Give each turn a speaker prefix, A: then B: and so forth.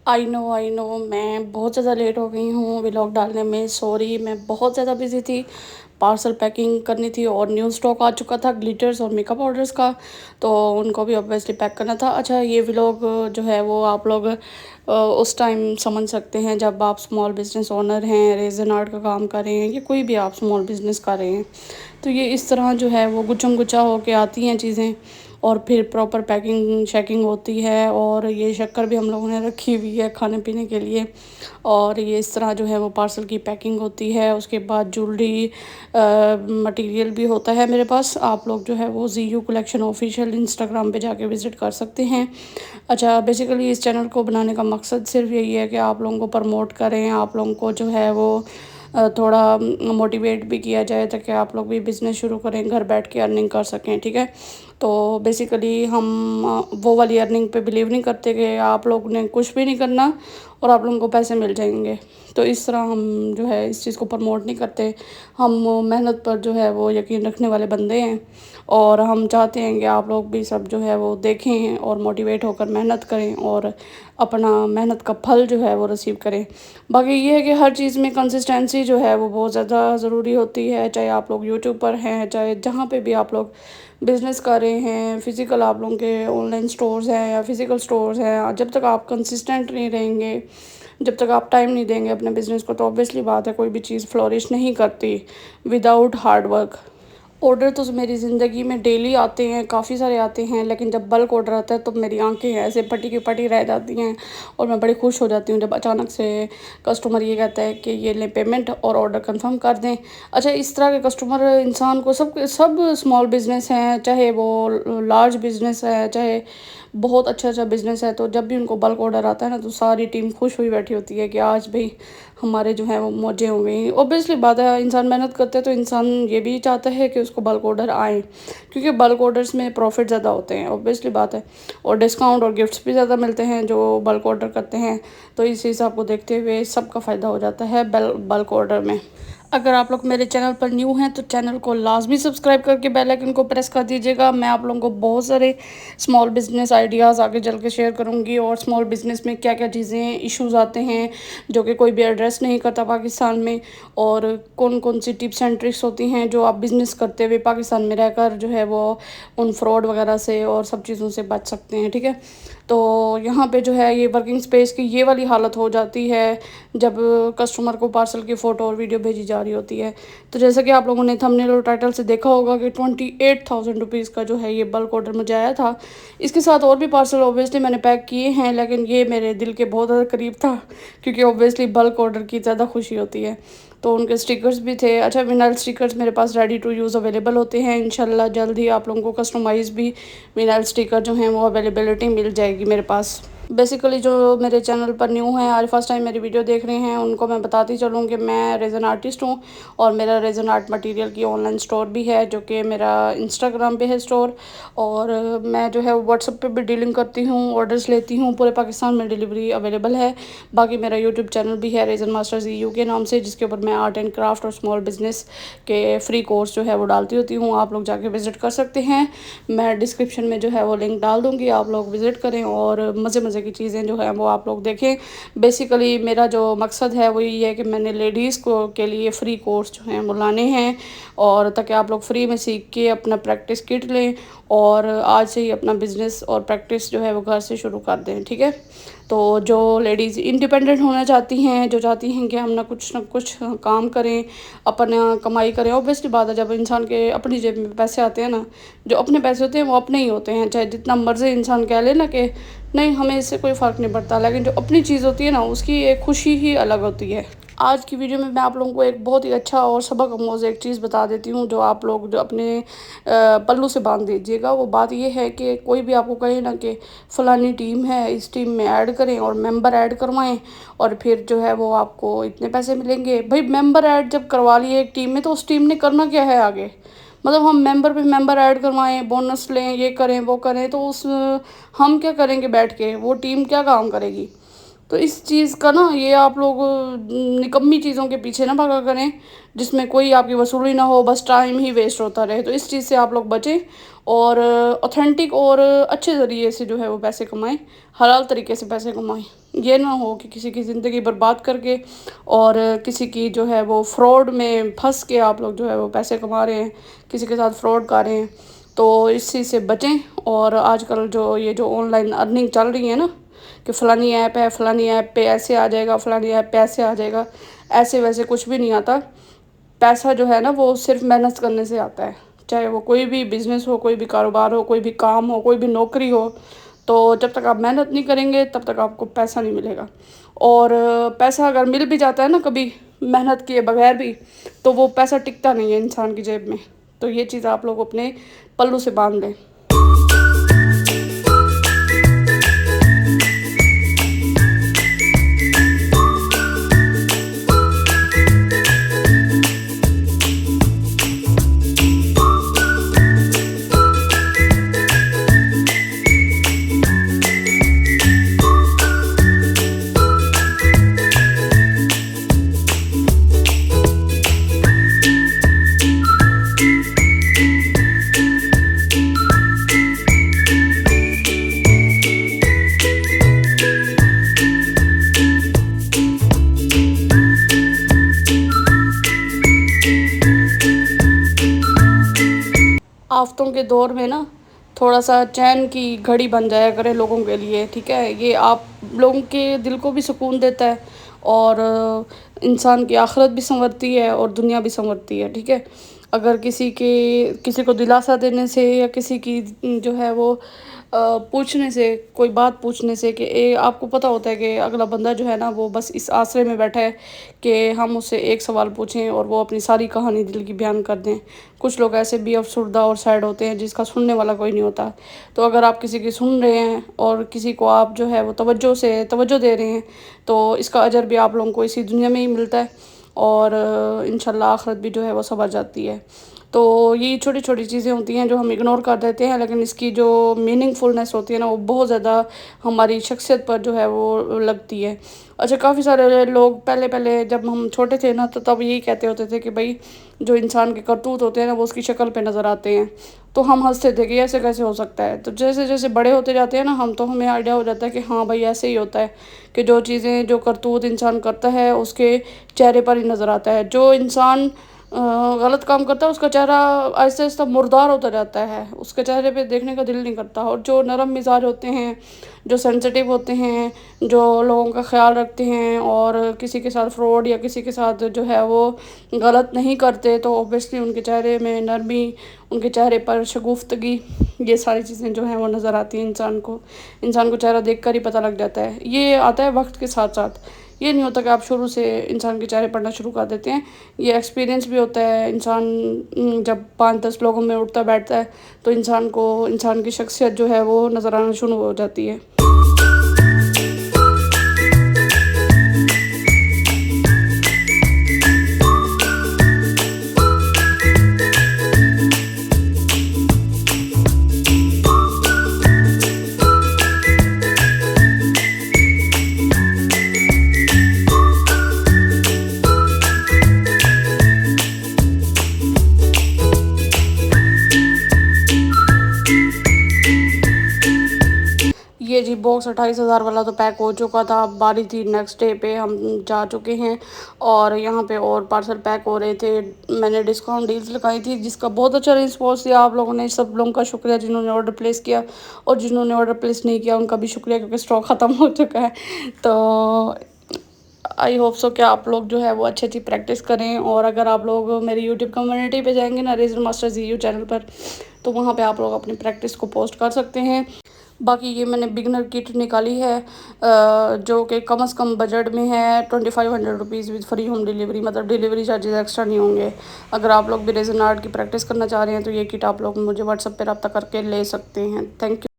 A: آئی نو میں بہت زیادہ لیٹ ہو گئی ہوں ولاگ ڈالنے میں، سوری، میں بہت زیادہ بزی تھی۔ پارسل پیکنگ کرنی تھی اور نیو اسٹاک آ چکا تھا گلیٹرز اور میک اپ آرڈرس کا، تو ان کو بھی obviously پیک کرنا تھا۔ اچھا، یہ ولاگ جو ہے وہ آپ لوگ اس ٹائم سمجھ سکتے ہیں جب آپ اسمال بزنس اونر ہیں، ریزن آرٹ کا کام کر رہے ہیں، یا کوئی بھی آپ اسمال بزنس کر رہے ہیں، تو یہ اس طرح جو ہے وہ گچھم گچا ہو کے آتی ہیں چیزیں، اور پھر پراپر پیکنگ شیکنگ ہوتی ہے، اور یہ شکر بھی ہم لوگوں نے رکھی ہوئی ہے کھانے پینے کے لیے، اور یہ اس طرح جو ہے وہ پارسل کی پیکنگ ہوتی ہے۔ اس کے بعد جولری مٹیریل بھی ہوتا ہے میرے پاس، آپ لوگ جو ہے وہ زی یو کلیکشن آفیشیل انسٹاگرام پہ جا کے وزٹ کر سکتے ہیں۔ اچھا، بیسیکلی اس چینل کو بنانے کا مقصد صرف یہی ہے کہ آپ لوگوں کو پروموٹ کریں، آپ لوگوں کو جو ہے وہ تھوڑا موٹیویٹ بھی کیا جائے تاکہ آپ لوگ بھی بزنس شروع کریں، گھر بیٹھ کے ارننگ کر سکیں، ٹھیک ہے۔ تو بیسیکلی ہم وہ والی ارننگ پہ بلیو نہیں کرتے کہ آپ لوگ نے کچھ بھی نہیں کرنا اور آپ لوگوں کو پیسے مل جائیں گے، تو اس طرح ہم جو ہے اس چیز کو پروموٹ نہیں کرتے۔ ہم محنت پر جو ہے وہ یقین رکھنے والے بندے ہیں، اور ہم چاہتے ہیں کہ آپ لوگ بھی سب جو ہے وہ دیکھیں اور موٹیویٹ ہو کر محنت کریں اور اپنا محنت کا پھل جو ہے وہ ریسیو کریں۔ باقی یہ ہے کہ ہر چیز میں کنسسٹنسی جو ہے وہ بہت زیادہ ضروری ہوتی ہے، چاہے آپ لوگ یوٹیوب پر ہیں، چاہے جہاں پہ بھی آپ لوگ بزنس کر رہے ہیں، فزیکل آپ لوگوں کے آن لائن سٹورز ہیں یا فزیکل سٹورز ہیں، جب تک آپ کنسسٹنٹ نہیں رہیں گے، جب تک آپ ٹائم نہیں دیں گے اپنے بزنس کو، تو obviously بات ہے کوئی بھی چیز فلورش نہیں کرتی وداؤٹ ہارڈ ورک۔ آرڈر تو میری زندگی میں ڈیلی آتے ہیں، کافی سارے آتے ہیں، لیکن جب بلک آرڈر آتا ہے تو میری آنکھیں ایسے پٹی کی پٹی رہ جاتی ہیں، اور میں بڑی خوش ہو جاتی ہوں جب اچانک سے کسٹمر یہ کہتا ہے کہ یہ لیں پیمنٹ اور آرڈر کنفرم کر دیں۔ اچھا، اس طرح کے کسٹمر انسان کو سب اسمال بزنس ہیں، چاہے وہ لارج بزنس ہے، چاہے بہت اچھا بزنس ہے، تو جب بھی ان کو بلک آرڈر آتا ہے نا تو ساری ٹیم خوش ہوئی بیٹھی ہوتی ہے کہ آج بھئی ہمارے جو ہیں وہ موجیں ہو گئیں۔ اوبیسلی بات ہے، انسان محنت کرتے تو انسان یہ بھی چاہتا ہے کہ اس کو بلک آرڈر آئیں، کیونکہ بلک آرڈرس میں پروفٹ زیادہ ہوتے ہیں، اوبیسلی بات ہے، اور ڈسکاؤنٹ اور گفٹس بھی زیادہ ملتے ہیں جو بلک آرڈر کرتے ہیں، تو اس حساب کو دیکھتے ہوئے سب کا فائدہ ہو جاتا ہے بلک آرڈر میں۔ اگر آپ لوگ میرے چینل پر نیو ہیں تو چینل کو لازمی سبسکرائب کر کے بیل آئیکن کو پریس کر دیجیے گا۔ میں آپ لوگوں کو بہت سارے اسمال بزنس آئیڈیاز آگے چل کے شیئر کروں گی، اور اسمال بزنس میں کیا کیا چیزیں ایشوز آتے ہیں جو کہ کوئی بھی ایڈریس نہیں کرتا پاکستان میں، اور کون کون سی ٹپس اینڈ ٹرکس ہوتی ہیں جو آپ بزنس کرتے ہوئے پاکستان میں رہ کر جو ہے وہ ان فراڈ وغیرہ سے اور سب چیزوں سے بچ سکتے ہیں، ٹھیک ہے۔ تو یہاں پہ جو ہے یہ ورکنگ سپیس کی یہ والی حالت ہو جاتی ہے جب کسٹمر کو پارسل کی فوٹو اور ویڈیو بھیجی جا رہی ہوتی ہے، تو جیسا کہ آپ لوگوں نے تھمبنیل اور ٹائٹل سے دیکھا ہوگا کہ 28,000 روپیز کا جو ہے یہ بلک آرڈر مجھے آیا تھا۔ اس کے ساتھ اور بھی پارسل اوبیسلی میں نے پیک کیے ہیں، لیکن یہ میرے دل کے بہت زیادہ قریب تھا، کیونکہ اوبیسلی بلک آرڈر کی زیادہ خوشی ہوتی ہے، تو ان کے سٹیکرز بھی تھے۔ اچھا، وینائل سٹیکرز میرے پاس ریڈی ٹو یوز اویلیبل ہوتے ہیں، انشاءاللہ جلد ہی آپ لوگوں کو کسٹمائز بھی وینائل سٹیکر جو ہیں وہ اویلیبلٹی مل جائے گی میرے پاس۔ بیسیکلی جو میرے چینل پر نیو ہیں، آج فرسٹ ٹائم میری ویڈیو دیکھ رہے ہیں، ان کو میں بتاتی چلوں کہ میں ریزن آرٹسٹ ہوں، اور میرا ریزن آرٹ مٹیریل کی آن لائن سٹور بھی ہے جو کہ میرا انسٹاگرام پہ ہے سٹور، اور میں جو ہے واٹس ایپ پہ بھی ڈیلنگ کرتی ہوں، آرڈرز لیتی ہوں، پورے پاکستان میں ڈیلیوری اویلیبل ہے۔ باقی میرا یوٹیوب چینل بھی ہے ریزن ماسٹر زی یو کے نام سے، جس کے اوپر میں آرٹ اینڈ کرافٹ اور اسمال بزنس کے فری کورس جو ہے وہ ڈالتی ہوتی ہوں، آپ لوگ جا کے وزٹ کر سکتے ہیں، میں ڈسکرپشن میں جو ہے وہ لنک ڈال دوں گی، آپ لوگ وزٹ کریں اور مزے مزے کی چیزیں جو ہیں وہ آپ لوگ دیکھیں۔ بیسیکلی میرا جو مقصد ہے وہ یہ ہے کہ میں نے لیڈیز کو کے لیے فری کورس جو ہیں وہ لانے ہیں، اور تاکہ آپ لوگ فری میں سیکھ کے اپنا پریکٹس کٹ لیں اور آج سے ہی اپنا بزنس اور پریکٹس جو ہے وہ گھر سے شروع کر دیں، ٹھیک ہے۔ تو جو لیڈیز انڈیپینڈنٹ ہونا چاہتی ہیں، جو چاہتی ہیں کہ ہم نہ کچھ کام کریں، اپنا کمائی کریں، اوبیسلی بات ہے جب انسان کے اپنی جیب میں پیسے آتے ہیں نا، جو اپنے پیسے ہوتے ہیں وہ اپنے ہی ہوتے ہیں، چاہے جتنا مرضی انسان کہہ لے نا کہ نہیں ہمیں اس سے کوئی فرق نہیں پڑتا، لیکن جو اپنی چیز ہوتی ہے نا اس کی ایک خوشی ہی الگ ہوتی ہے۔ آج کی ویڈیو میں آپ لوگوں کو ایک بہت ہی اچھا اور سبق آموز ایک چیز بتا دیتی ہوں جو آپ لوگ جو اپنے پلو سے باندھ دیجیے گا۔ وہ بات یہ ہے کہ کوئی بھی آپ کو کہے نا کہ فلانی ٹیم ہے، اس ٹیم میں ایڈ کریں اور ممبر ایڈ کروائیں اور پھر جو ہے وہ آپ کو اتنے پیسے ملیں گے، بھئی ممبر ایڈ جب کروا لیے ایک ٹیم میں تو اس ٹیم نے کرنا کیا ہے آگے؟ مطلب ہم ممبر پہ ممبر ایڈ کروائیں، بونس لیں، یہ کریں وہ کریں، تو ہم کیا کریں گے بیٹھ کے؟ وہ ٹیم کیا کام کرے گی؟ تو اس چیز کا نا یہ آپ لوگ نکمی چیزوں کے پیچھے نہ بھاگا کریں جس میں کوئی آپ کی وصولی نہ ہو، بس ٹائم ہی ویسٹ ہوتا رہے، تو اس چیز سے آپ لوگ بچیں اور اوتھینٹک اور اچھے ذریعے سے جو ہے وہ پیسے کمائیں، حلال طریقے سے پیسے کمائیں، یہ نہ ہو کہ کسی کی زندگی برباد کر کے اور کسی کی جو ہے وہ فراڈ میں پھنس کے آپ لوگ جو ہے وہ پیسے کما رہے ہیں، کسی کے ساتھ فراڈ کر رہے ہیں، تو اس چیز سے بچیں۔ اور آج کل جو آن لائن ارننگ چل رہی ہے نا کہ فلانی ایپ ہے، فلانی ایپ پہ ایسے آ جائے گا، فلانی ایپ پہ ایسے آ جائے گا، ایسے ویسے کچھ بھی نہیں آتا۔ پیسہ جو ہے نا وہ صرف محنت کرنے سے آتا ہے، چاہے وہ کوئی بھی بزنس ہو، کوئی بھی کاروبار ہو، کوئی بھی کام ہو، کوئی بھی نوکری ہو، تو جب تک آپ محنت نہیں کریں گے تب تک آپ کو پیسہ نہیں ملے گا۔ اور پیسہ اگر مل بھی جاتا ہے نا کبھی محنت کیے بغیر بھی، تو وہ پیسہ ٹکتا نہیں ہے انسان کی جیب میں، تو یہ چیز آپ لوگ اپنے پلو سے باندھ لیں۔ آفتوں کے دور میں نا تھوڑا سا چین کی گھڑی بن جایا کرے لوگوں کے لیے، ٹھیک ہے؟ یہ آپ لوگوں کے دل کو بھی سکون دیتا ہے اور انسان کی آخرت بھی سنورتی ہے اور دنیا بھی سنورتی ہے، ٹھیک ہے؟ اگر کسی کو دلاسا دینے سے یا کسی کی جو ہے وہ پوچھنے سے، کوئی بات پوچھنے سے کہ آپ کو پتہ ہوتا ہے کہ اگلا بندہ جو ہے نا وہ بس اس آسرے میں بیٹھا ہے کہ ہم اس سے ایک سوال پوچھیں اور وہ اپنی ساری کہانی دل کی بیان کر دیں۔ کچھ لوگ ایسے بھی افسردہ اور سیڈ ہوتے ہیں جس کا سننے والا کوئی نہیں ہوتا، تو اگر آپ کسی کی سن رہے ہیں اور کسی کو آپ جو ہے وہ توجہ دے رہے ہیں تو اس کا اجر بھی آپ لوگوں کو اسی دنیا میں ہی ملتا ہے اور انشاءاللہ آخرت بھی جو ہے وہ سنور جاتی ہے۔ تو یہ چھوٹی چھوٹی چیزیں ہوتی ہیں جو ہم اگنور کر دیتے ہیں، لیکن اس کی جو میننگ فلنس ہوتی ہے نا وہ بہت زیادہ ہماری شخصیت پر جو ہے وہ لگتی ہے۔ اچھا، کافی سارے لوگ پہلے جب ہم چھوٹے تھے نا تو تب یہی کہتے ہوتے تھے کہ بھائی جو انسان کے کرتوت ہوتے ہیں نا وہ اس کی شکل پہ نظر آتے ہیں، تو ہم ہنستے تھے کہ ایسے کیسے ہو سکتا ہے۔ تو جیسے جیسے بڑے ہوتے جاتے ہیں نا تو ہمیں آئیڈیا ہو جاتا ہے کہ ہاں بھائی ایسے ہی ہوتا ہے کہ جو چیزیں جو کرتوت انسان کرتا ہے اس کے چہرے پر ہی نظر آتا ہے۔ جو انسان غلط کام کرتا ہے اس کا چہرہ آہستہ آہستہ مردار ہوتا جاتا ہے، اس کے چہرے پہ دیکھنے کا دل نہیں کرتا۔ اور جو نرم مزاج ہوتے ہیں، جو سینسٹیو ہوتے ہیں، جو لوگوں کا خیال رکھتے ہیں اور کسی کے ساتھ فراڈ یا کسی کے ساتھ جو ہے وہ غلط نہیں کرتے، تو اوبیسلی ان کے چہرے میں نرمی، ان کے چہرے پر شگفتگی، یہ ساری چیزیں جو ہیں وہ نظر آتی ہیں انسان کو چہرہ دیکھ کر ہی پتہ لگ جاتا ہے۔ یہ آتا ہے وقت کے ساتھ ساتھ، یہ نہیں ہوتا کہ آپ شروع سے انسان کے چہرے پڑھنا شروع کر دیتے ہیں، یہ ایکسپیرینس بھی ہوتا ہے۔ انسان جب 5-10 لوگوں میں اٹھتا بیٹھتا ہے تو انسان کی شخصیت جو ہے وہ نظر آنا شروع ہو جاتی ہے۔ یہ جی باکس 28,000 والا تو پیک ہو چکا تھا، باری تھی نیکسٹ ڈے پہ ہم جا چکے ہیں اور یہاں پہ اور پارسل پیک ہو رہے تھے۔ میں نے ڈسکاؤنٹ ڈیلز لگائی تھی جس کا بہت اچھا رسپانس دیا آپ لوگوں نے، سب لوگوں کا شکریہ جنہوں نے آرڈر پلیس کیا، اور جنہوں نے آرڈر پلیس نہیں کیا ان کا بھی شکریہ کیونکہ اسٹاک ختم ہو چکا ہے۔ تو آئی ہوپ سو کہ آپ لوگ جو ہے وہ اچھی پریکٹس کریں، اور اگر آپ لوگ میری یوٹیوب کمیونٹی پہ جائیں گے نا ریزر ماسٹر زیو چینل پر، تو وہاں پہ آپ لوگ اپنی پریکٹس کو پوسٹ کر سکتے ہیں۔ باقی یہ میں نے بگنر کٹ نکالی ہے جو کہ کم از کم بجٹ میں ہے، 2500 rupees with free home delivery, مطلب ڈیلیوری چارجز ایکسٹرا نہیں ہوں گے۔ اگر آپ لوگ بھی ریزن آرٹ کی پریکٹس کرنا چاہ رہے ہیں تو یہ کٹ آپ لوگ مجھے واٹس ایپ پہ رابطہ کر کے لے سکتے ہیں۔ Thank you.